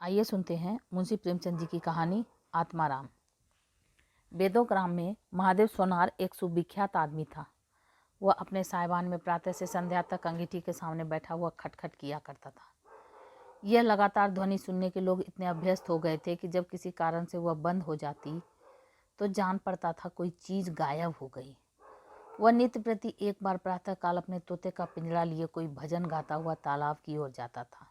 आइए सुनते हैं मुंशी प्रेमचंद जी की कहानी आत्माराम। बेदो ग्राम में महादेव सोनार एक सुविख्यात आदमी था। वह अपने साइबान में प्रातः से संध्या तक अंगीठी के सामने बैठा हुआ खटखट किया करता था। यह लगातार ध्वनि सुनने के लोग इतने अभ्यस्त हो गए थे कि जब किसी कारण से वह बंद हो जाती तो जान पड़ता था कोई चीज गायब हो गई। वह नित्य प्रति एक बार प्रातः काल अपने तोते का पिंजरा लिए कोई भजन गाता हुआ तालाब की ओर जाता था।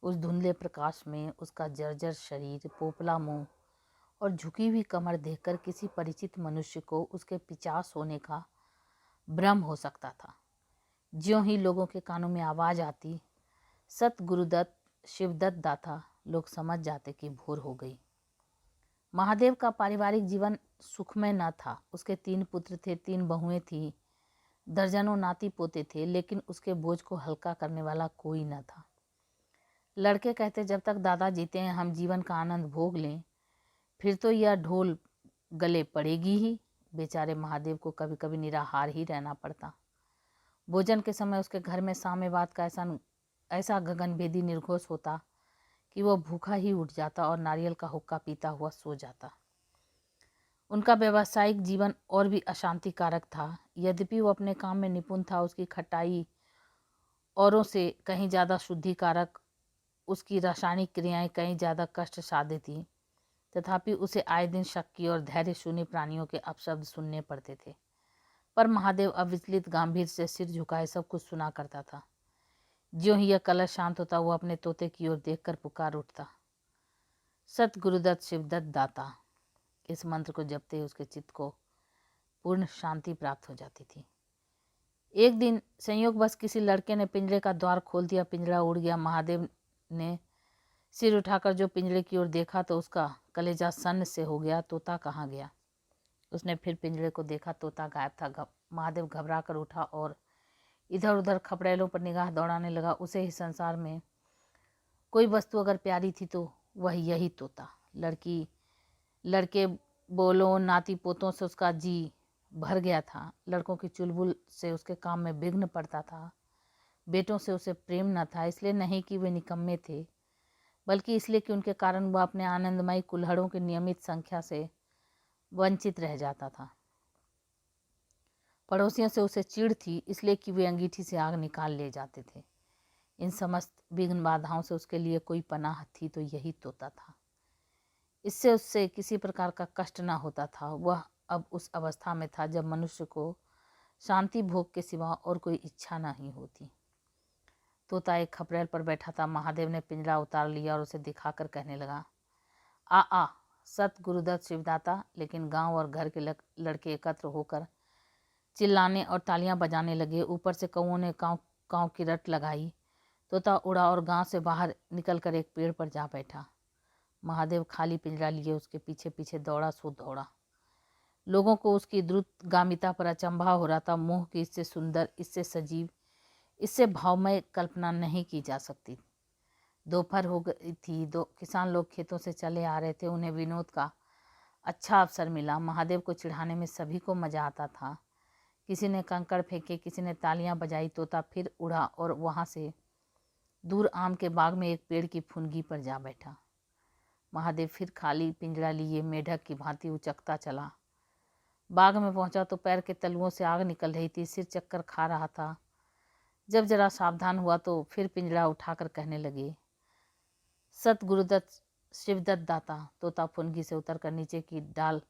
उस धुंधले प्रकाश में उसका जर्जर शरीर, पोपला मुंह और झुकी हुई कमर देखकर किसी परिचित मनुष्य को उसके पिचास होने का भ्रम हो सकता था। ज्यों ही लोगों के कानों में आवाज आती, सत गुरुदत्त शिवदत्त दाता, लोग समझ जाते कि भोर हो गई। महादेव का पारिवारिक जीवन सुखमय न था। उसके 3 पुत्र थे, 3 बहुएं थी, दर्जनों नाती पोते थे, लेकिन उसके बोझ को हल्का करने वाला कोई न था। लड़के कहते, जब तक दादा जीते हैं हम जीवन का आनंद भोग लें, फिर तो यह ढोल गले पड़ेगी ही। बेचारे महादेव को कभी कभी निराहार ही रहना पड़ता। भोजन के समय उसके घर में साम्यवाद का ऐसा गगनभेदी निर्घोष होता कि वह भूखा ही उठ जाता और नारियल का हुक्का पीता हुआ सो जाता। उनका व्यावसायिक जीवन और भी अशांतिकारक था। यद्यपि वो अपने काम में निपुण था, उसकी खटाई औरों से कहीं ज़्यादा शुद्धिकारक, उसकी रासायनिक क्रियाएं कहीं ज़्यादा कष्ट साध्य थी, तथापि उसे आए दिन शक्की और धैर्य शून्य प्राणियों के अपशब्द सुनने पड़ते थे। पर महादेव अविचलित गंभीर से सिर झुकाए सब कुछ सुना करता था। ज्यों ही यह कलश शांत होता, वो अपने तोते की ओर देखकर पुकार उठता, सत गुरुदत्त शिवदत्त दाता। इस मंत्र को जपते ही उसके चित्त को पूर्ण शांति प्राप्त हो जाती थी। एक दिन संयोगवश किसी लड़के ने पिंजरे का द्वार खोल दिया। पिंजरा उड़ गया। महादेव ने सिर उठाकर जो पिंजरे की ओर देखा तो उसका कलेजा सन्न से हो गया। तोता कहाँ गया? उसने फिर पिंजरे को देखा, तोता गायब था। महादेव घबरा कर उठा और इधर उधर खपड़ेलों पर निगाह दौड़ाने लगा। उसे ही संसार में कोई वस्तु अगर प्यारी थी तो वह यही तोता। लड़के बोलों, नाती पोतों से उसका जी भर गया था। लड़कों की चुलबुल से उसके काम में विघ्न पड़ता था। बेटों से उसे प्रेम न था, इसलिए नहीं कि वे निकम्मे थे, बल्कि इसलिए कि उनके कारण वह अपने आनंदमयी कुल्हड़ों की नियमित संख्या से वंचित रह जाता था। पड़ोसियों से उसे चिढ़ थी, इसलिए कि वे अंगीठी से आग निकाल ले जाते थे। इन समस्त विघ्न बाधाओं से उसके लिए कोई पनाह थी तो यही तोता था। इससे उससे किसी प्रकार का कष्ट न होता था। वह अब उस अवस्था में था जब मनुष्य को शांति भोग के सिवा और कोई इच्छा नहीं होती। तोता एक खपरेल पर बैठा था। महादेव ने पिंजरा उतार लिया और उसे दिखाकर कहने लगा, आ सत गुरुदत्त शिवदाता। लेकिन गांव और घर के लड़के एकत्र होकर चिल्लाने और तालियां बजाने लगे। ऊपर से कौओं ने काव काव की रट लगाई। तोता उड़ा और गांव से बाहर निकलकर एक पेड़ पर जा बैठा। महादेव खाली पिंजरा लिए उसके पीछे पीछे दौड़ा सो दौड़ा। लोगों को उसकी द्रुतगामिता पर अचंभा हो रहा था। मोह की इससे सुंदर, इससे सजीव, इससे भावमय कल्पना नहीं की जा सकती। दोपहर हो गई थी। किसान लोग खेतों से चले आ रहे थे। उन्हें विनोद का अच्छा अवसर मिला। महादेव को चिढ़ाने में सभी को मजा आता था। किसी ने कंकड़ फेंके, किसी ने तालियां बजाई। तोता फिर उड़ा और वहां से दूर आम के बाग में एक पेड़ की फुनगी पर जा बैठा। महादेव फिर खाली पिंजरा लिए मेढक की भांति उचकता चला। बाग में पहुंचा तो पैर के तलुओं से आग निकल रही थी। सिर चक्कर खा रहा था। जब जरा सावधान हुआ तो फिर पिंजरा उठाकर कहने लगे, सत गुरुदत्त शिवदत्त दाता। तोता फुनगी से उतरकर नीचे की डाल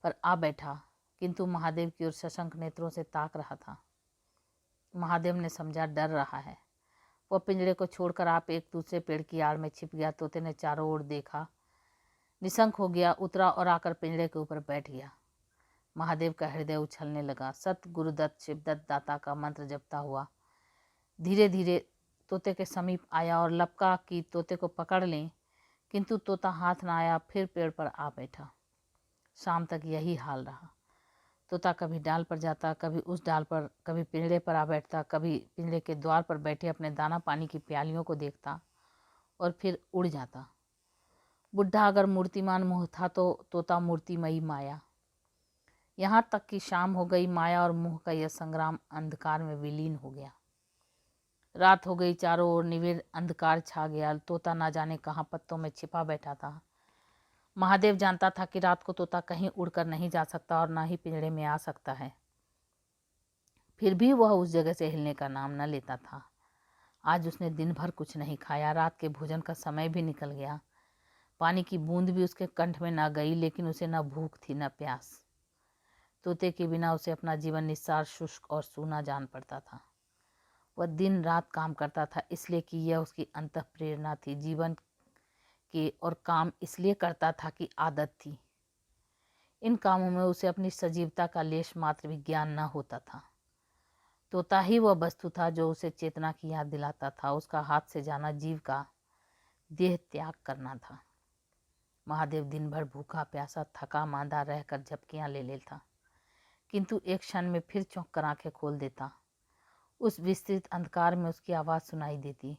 पर आ बैठा, किंतु महादेव की ओर सशंक नेत्रों से ताक रहा था। महादेव ने समझा डर रहा है। वह पिंजरे को छोड़कर आप एक दूसरे पेड़ की आड़ में छिप गया। तोते ने चारों ओर देखा, निशंक हो गया, उतरा और आकर पिंजरे के ऊपर बैठ गया। महादेव का हृदय उछलने लगा। सत गुरुदत्त शिवदत्त दाता का मंत्र जपता हुआ धीरे धीरे तोते के समीप आया और लपका कि तोते को पकड़ लें, किंतु तोता हाथ न आया। फिर पेड़ पर आ बैठा। शाम तक यही हाल रहा। तोता कभी डाल पर जाता, कभी उस डाल पर, कभी पिंजरे पर आ बैठता, कभी पिंजरे के द्वार पर बैठे अपने दाना पानी की प्यालियों को देखता और फिर उड़ जाता। बुढ़ा अगर मूर्तिमान मुँह था तो तोता मूर्तिमयी माया। यहाँ तक कि शाम हो गई। माया और मुँह का यह संग्राम अंधकार में विलीन हो गया। रात हो गई, चारों ओर निविड़ अंधकार छा गया। तोता ना जाने कहाँ पत्तों में छिपा बैठा था। महादेव जानता था कि रात को तोता कहीं उड़कर नहीं जा सकता और ना ही पिंजड़े में आ सकता है। फिर भी वह उस जगह से हिलने का नाम न लेता था। आज उसने दिन भर कुछ नहीं खाया। रात के भोजन का समय भी निकल गया। पानी की बूंद भी उसके कंठ में न गई, लेकिन उसे न भूख थी न प्यास। तोते के बिना उसे अपना जीवन निस्सार, शुष्क और सूना जान पड़ता था। वह दिन रात काम करता था इसलिए कि यह उसकी अंतः प्रेरणा थी। जीवन के और काम इसलिए करता था कि आदत थी। इन कामों में उसे अपनी सजीवता का लेश मात्र भी ज्ञान न होता था। तोता ही वह वस्तु था जो उसे चेतना की याद दिलाता था। उसका हाथ से जाना जीव का देह त्याग करना था। महादेव दिन भर भूखा प्यासा, थका मांदा रहकर झपकियां ले लेता, किंतु एक क्षण में फिर चौंक कर आंखें खोल देता। उस विस्तृत अंधकार में उसकी आवाज़ सुनाई देती,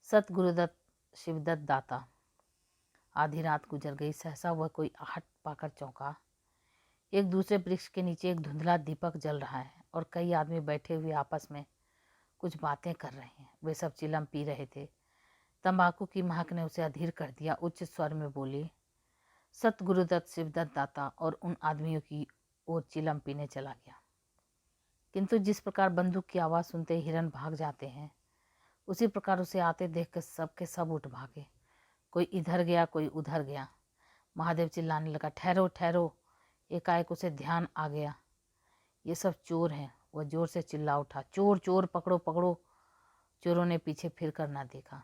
सत गुरुदत्त शिवदत्त दाता। आधी रात गुजर गई। सहसा वह कोई आहट पाकर चौंका। एक दूसरे वृक्ष के नीचे एक धुंधला दीपक जल रहा है और कई आदमी बैठे हुए आपस में कुछ बातें कर रहे हैं। वे सब चिलम पी रहे थे। तंबाकू की महक ने उसे अधीर कर दिया। उच्च स्वर में बोली, सत गुरुदत्त शिवदत्त दाता, और उन आदमियों की ओर चिलम पीने चला गया। किंतु जिस प्रकार बंदूक की आवाज़ सुनते ही हिरन भाग जाते हैं, उसी प्रकार उसे आते देख कर सब के सब उठ भागे। कोई इधर गया, कोई उधर गया। महादेव चिल्लाने लगा, ठहरो ठहरो। एकाएक उसे ध्यान आ गया, ये सब चोर हैं। वह जोर से चिल्ला उठा, चोर चोर, पकड़ो पकड़ो। चोरों ने पीछे फिर कर ना देखा।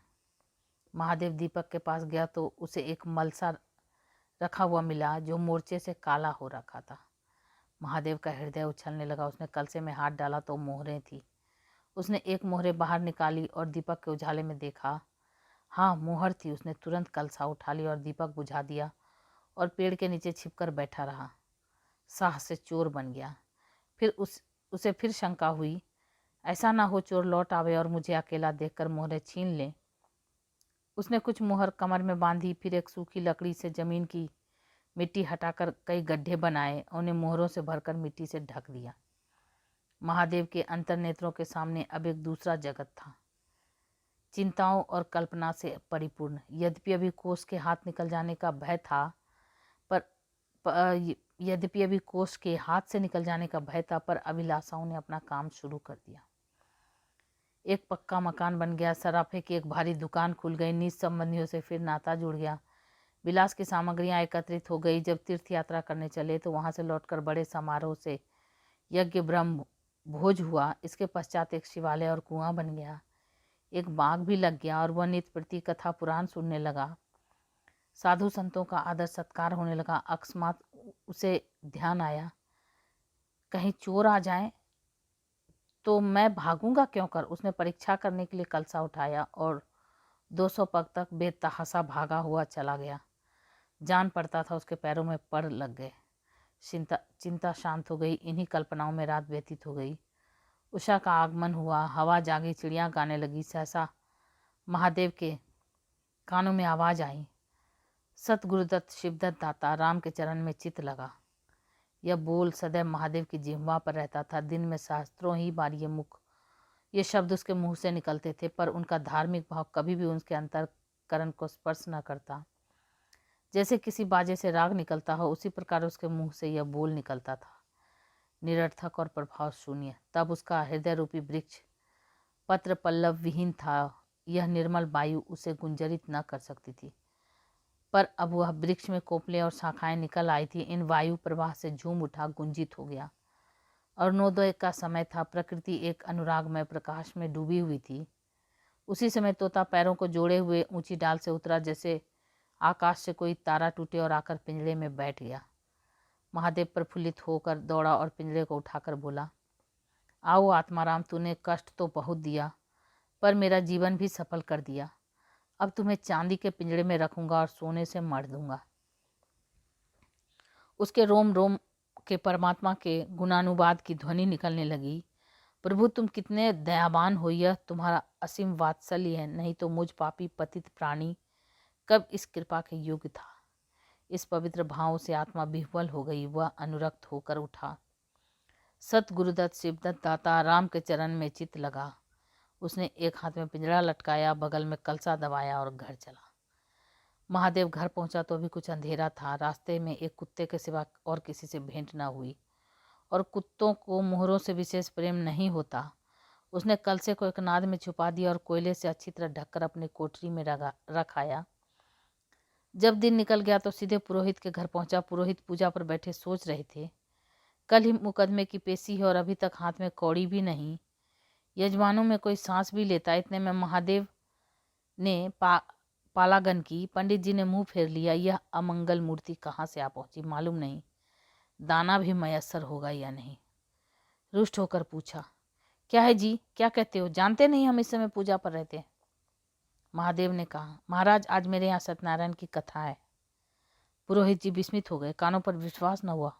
महादेव दीपक के पास गया तो उसे एक मलसा रखा हुआ मिला जो मोर्चे से काला हो रखा था। महादेव का हृदय उछलने लगा। उसने कलसे में हाथ डाला तो मोहरें थी। उसने एक मोहरे बाहर निकाली और दीपक के उजाले में देखा, हाँ मोहर थी। उसने तुरंत कलसा उठा लिया और दीपक बुझा दिया और पेड़ के नीचे छिपकर बैठा रहा। साहस से चोर बन गया। फिर उसे फिर शंका हुई, ऐसा ना हो चोर लौट आवे और मुझे अकेला देखकर मोहरें छीन ले। उसने कुछ मोहर कमर में बांधी, फिर एक सूखी लकड़ी से जमीन की मिट्टी हटाकर कई गड्ढे बनाए और उन्हें मोहरों से भरकर मिट्टी से ढक दिया। महादेव के अंतर्नेत्रों के सामने अब एक दूसरा जगत था, चिंताओं और कल्पना से परिपूर्ण। यद्यपि अभी कोष के हाथ निकल जाने का भय था, यद्यपि अभी कोष के हाथ से निकल जाने का भय था, पर अभिलाषाओं ने अपना काम शुरू कर दिया। एक पक्का मकान बन गया, सराफे की एक भारी दुकान खुल गई, नीच संबंधियों से फिर नाता जुड़ गया, विलास की सामग्रियां एकत्रित हो गई। जब तीर्थ यात्रा करने चले तो वहां से लौटकर बड़े समारोह से यज्ञ ब्रह्म भोज हुआ। इसके पश्चात एक शिवालय और कुआं बन गया, एक बाग भी लग गया और वह नित्य प्रति कथा पुराण सुनने लगा। साधु संतों का आदर सत्कार होने लगा। अकस्मात उसे ध्यान आया, कहीं चोर आ जाए तो मैं भागूंगा क्यों कर। उसने परीक्षा करने के लिए कलसा उठाया और 200 पग तक बेतहाशा भागा हुआ चला गया। जान पड़ता था उसके पैरों में पड़ लग गए। चिंता शांत हो गई। इन्हीं कल्पनाओं में रात व्यतीत हो गई। उषा का आगमन हुआ, हवा जागी, चिड़ियाँ गाने लगी। सहसा महादेव के कानों में आवाज़ आई, सत गुरुदत्त शिवदत्त दाता। राम के चरण में चित लगा। यह बोल सदैव महादेव की जिह्वा पर रहता था। दिन में सहस्त्रों ही बार ये शब्द उसके मुंह से निकलते थे, पर उनका धार्मिक भाव कभी भी उसके अंतःकरण को स्पर्श न करता। जैसे किसी बाजे से राग निकलता हो, उसी प्रकार उसके मुंह से यह बोल निकलता था, निरर्थक और प्रभाव शून्य। तब उसका हृदय रूपी वृक्ष पत्र पल्लव विहीन था। यह निर्मल वायु उसे गुंजरित न कर सकती थी, पर अब वह वृक्ष में कोपले और शाखाएं निकल आई थी। इन वायु प्रवाह से झूम उठा, गुंजित हो गया। अरुणोदय का समय था। प्रकृति एक अनुरागमय प्रकाश में डूबी हुई थी। उसी समय तोता पैरों को जोड़े हुए ऊंची डाल से उतरा, जैसे आकाश से कोई तारा टूटे, और आकर पिंजड़े में बैठ गया। महादेव प्रफुल्लित होकर दौड़ा और पिंजड़े को उठाकर बोला, आओ आत्माराम, तूने कष्ट तो बहुत दिया, पर मेरा जीवन भी सफल कर दिया। अब तुम्हें चांदी के पिंजड़े में रखूंगा और सोने से मढ़ दूंगा। उसके रोम रोम के परमात्मा के गुणानुवाद की ध्वनि निकलने लगी। प्रभु तुम कितने दयावान हो, यह तुम्हारा असीम वात्सल्य है, नहीं तो मुझ पापी पतित प्राणी कब इस कृपा के योग्य था। इस पवित्र भाव से आत्मा विह्वल हो गई। वह अनुरक्त होकर उठा। सत गुरुदत्त शिवदत्त दाता। राम के चरण में चित लगा। उसने एक हाथ में पिंजरा लटकाया, बगल में कलसा दबाया और घर चला। महादेव घर पहुंचा तो अभी कुछ अंधेरा था। रास्ते में एक कुत्ते के सिवा और किसी से भेंट न हुई, और कुत्तों को मोहरों से विशेष प्रेम नहीं होता। उसने कलसे को एक नाद में छुपा दिया और कोयले से अच्छी तरह ढककर अपनी कोठरी में रख आया। जब दिन निकल गया तो सीधे पुरोहित के घर पहुंचा। पुरोहित पूजा पर बैठे सोच रहे थे, कल ही मुकदमे की पेशी है और अभी तक हाथ में कौड़ी भी नहीं। यजमानों में कोई सांस भी लेता। इतने में महादेव ने पालागन की। पंडित जी ने मुंह फेर लिया। यह अमंगल मूर्ति कहाँ से आ पहुंची मालूम नहीं, दाना भी मयस्सर होगा या नहीं। रुष्ट होकर पूछा, क्या है जी, क्या कहते हो? जानते नहीं हम इस समय पूजा पर रहते हैं। महादेव ने कहा, महाराज आज मेरे यहाँ सत्यनारायण की कथा है। पुरोहित जी विस्मित हो गए, कानों पर विश्वास न हुआ।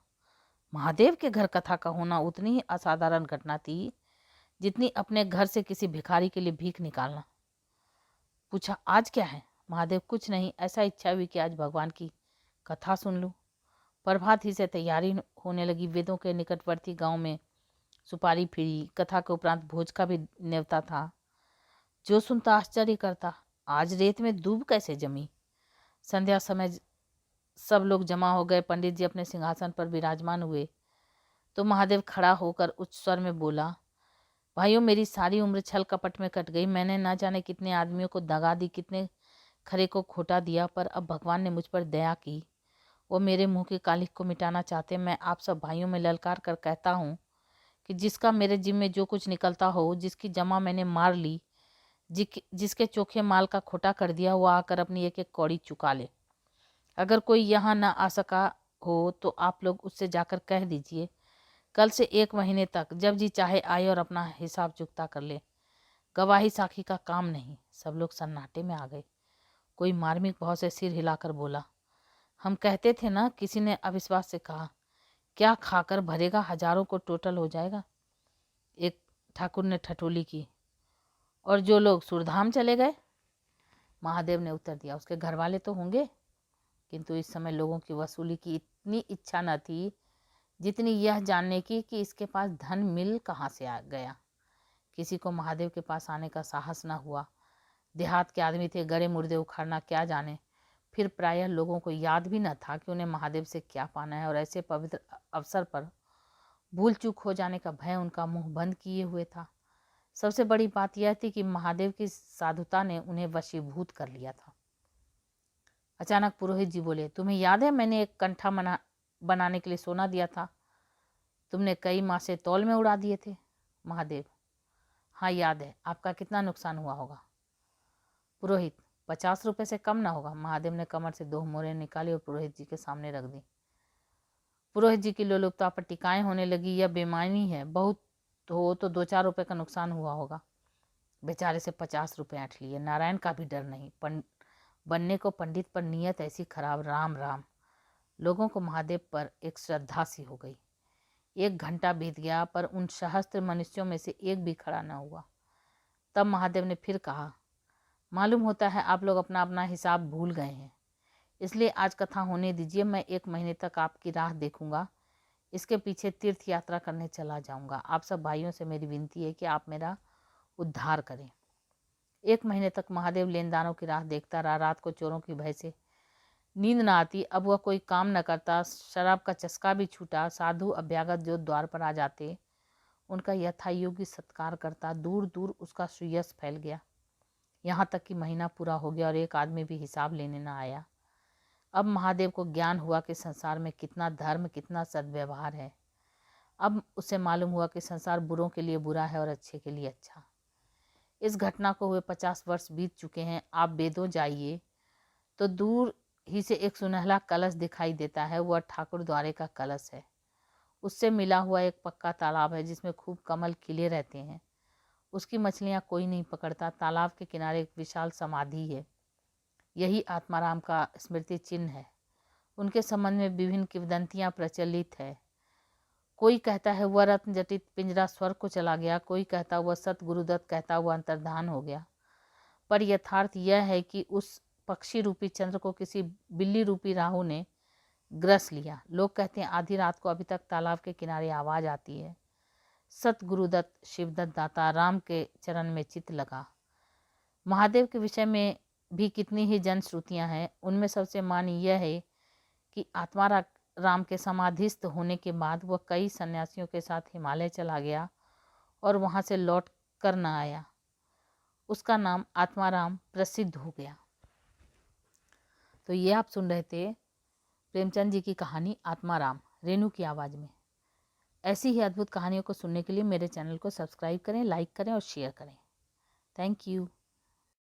महादेव के घर कथा का होना उतनी ही असाधारण घटना थी जितनी अपने घर से किसी भिखारी के लिए भीख निकालना। पूछा, आज क्या है? महादेव, कुछ नहीं, ऐसा इच्छा हुई कि आज भगवान की कथा सुन लूं। प्रभात ही से तैयारी होने लगी। वेदों के निकटवर्ती गांव में सुपारी फिरी। कथा के उपरांत भोज का भी न्योता था। जो सुनता आश्चर्य करता, आज रेत में दूब कैसे जमी। संध्या समय सब लोग जमा हो गए। पंडित जी अपने सिंहासन पर विराजमान हुए तो महादेव खड़ा होकर उच्च स्वर में बोला, भाइयों, मेरी सारी उम्र छल कपट में कट गई। मैंने ना जाने कितने आदमियों को दगा दी, कितने खरे को खोटा दिया, पर अब भगवान ने मुझ पर दया की। वो मेरे मुंह की कालिख को मिटाना चाहते। मैं आप सब भाइयों में ललकार कर कहता हूँ कि जिसका मेरे जिम्मे जो कुछ निकलता हो, जिसकी जमा मैंने मार ली, जिसके चोखे माल का खोटा कर दिया, वो आकर अपनी एक एक कौड़ी चुका ले। अगर कोई यहाँ ना आ सका हो तो आप लोग उससे जाकर कह दीजिए, कल से 1 महीने तक जब जी चाहे आए और अपना हिसाब चुकता कर ले। गवाही साखी का काम नहीं। सब लोग सन्नाटे में आ गए। कोई मार्मिक भाव से सिर हिलाकर बोला, हम कहते थे ना। किसी ने अविश्वास से कहा, क्या खाकर भरेगा, हजारों को टोटल हो जाएगा। एक ठाकुर ने ठठोली की, और जो लोग सुरधाम चले गए। महादेव ने उत्तर दिया, उसके घर वाले तो होंगे, किंतु इस समय लोगों की वसूली की इतनी इच्छा न थी जितनी यह जानने की कि इसके पास धन मिल कहाँ से आ गया। किसी को महादेव के पास आने का साहस न हुआ। देहात के आदमी थे, गड़े मुर्दे उखाड़ना क्या जाने। फिर प्रायः लोगों को याद भी न था कि उन्हें महादेव से क्या पाना है, और ऐसे पवित्र अवसर पर भूल चूक हो जाने का भय उनका मुंह बंद किए हुए था। सबसे बड़ी बात यह थी कि महादेव की साधुता ने उन्हें वशीभूत कर लिया था। अचानक पुरोहित जी बोले, तुम्हें याद है मैंने एक कंठा बनाने के लिए सोना दिया था? तुमने कई मासे तौल में उड़ा दिए थे। महादेव, हाँ याद है। आपका कितना नुकसान हुआ होगा? पुरोहित, 50 रुपए से कम ना होगा। महादेव ने कमर से 2 मोहरें निकाली और पुरोहित जी के सामने रख दी। पुरोहित जी की लोलुपता पर टिकाएं होने लगी। यह बेईमानी है, बहुत हो तो 2-4 रुपए का नुकसान हुआ होगा। बेचारे से 50 रुपए ऐंठ लिए। नारायण का भी डर नहीं। बनने को पंडित पर नीयत ऐसी खराब। राम राम। लोगों को महादेव पर एक श्रद्धा सी हो गई। 1 घंटा बीत गया पर उन सहस्त्र मनुष्यों में से एक भी खड़ा न हुआ। तब महादेव ने फिर कहा, मालूम होता है आप लोग अपना अपना हिसाब भूल गए हैं, इसलिए आज कथा होने दीजिए। मैं 1 महीने तक आपकी राह देखूंगा। इसके पीछे तीर्थ यात्रा करने चला जाऊंगा। आप सब भाइयों से मेरी विनती है कि आप मेरा उद्धार करें। 1 महीने तक महादेव लेनदारों की राह देखता रहा। रात को चोरों की भय से नींद न आती। अब वह कोई काम न करता। शराब का चस्का भी छूटा। साधु अभ्यागत जो द्वार पर आ जाते उनका यथायोग्य सत्कार करता। दूर दूर उसका सुयश फैल गया। यहाँ तक कि महीना पूरा हो गया और एक आदमी भी हिसाब लेने न आया। अब महादेव को ज्ञान हुआ कि संसार में कितना धर्म, कितना सद्व्यवहार है। अब उसे मालूम हुआ कि संसार बुरों के लिए बुरा है और अच्छे के लिए अच्छा। इस घटना को हुए 50 वर्ष बीत चुके हैं। आप बेदों जाइए तो दूर ही से एक सुनहला कलश दिखाई देता है। वह ठाकुर द्वारे का कलश है। उससे मिला हुआ एक पक्का तालाब है जिसमें खूब कमल खिले रहते हैं। उसकी मछलियां कोई नहीं पकड़ता। तालाब के किनारे एक विशाल समाधि है। यही आत्माराम का स्मृति चिन्ह है। उनके संबंध में विभिन्न किंवदंतियां प्रचलित है। कोई कहता है वह रत्न जटित पिंजरा स्वर्ग को चला गया। कोई कहता वह सत गुरुदत्त कहता हुआ अंतर्धान हो गया। पर यथार्थ यह है कि उस पक्षी रूपी चंद्र को किसी बिल्ली रूपी राहु ने ग्रस लिया। लोग कहते हैं आधी रात को अभी तक तालाब के किनारे आवाज आती है। सतगुरुदत्त शिवदत्त दाता राम के चरण में चित्त लगा। महादेव के विषय में भी कितनी ही जनश्रुतियाँ हैं। उनमें सबसे मानी यह है कि आत्मा राम के समाधिस्थ होने के बाद वह कई सन्यासियों के साथ हिमालय चला गया और वहाँ से लौट कर न आया। उसका नाम आत्माराम प्रसिद्ध हो गया। तो ये आप सुन रहे थे प्रेमचंद जी की कहानी आत्माराम, रेणु की आवाज़ में। ऐसी ही अद्भुत कहानियों को सुनने के लिए मेरे चैनल को सब्सक्राइब करें, लाइक करें और शेयर करें। Thank you.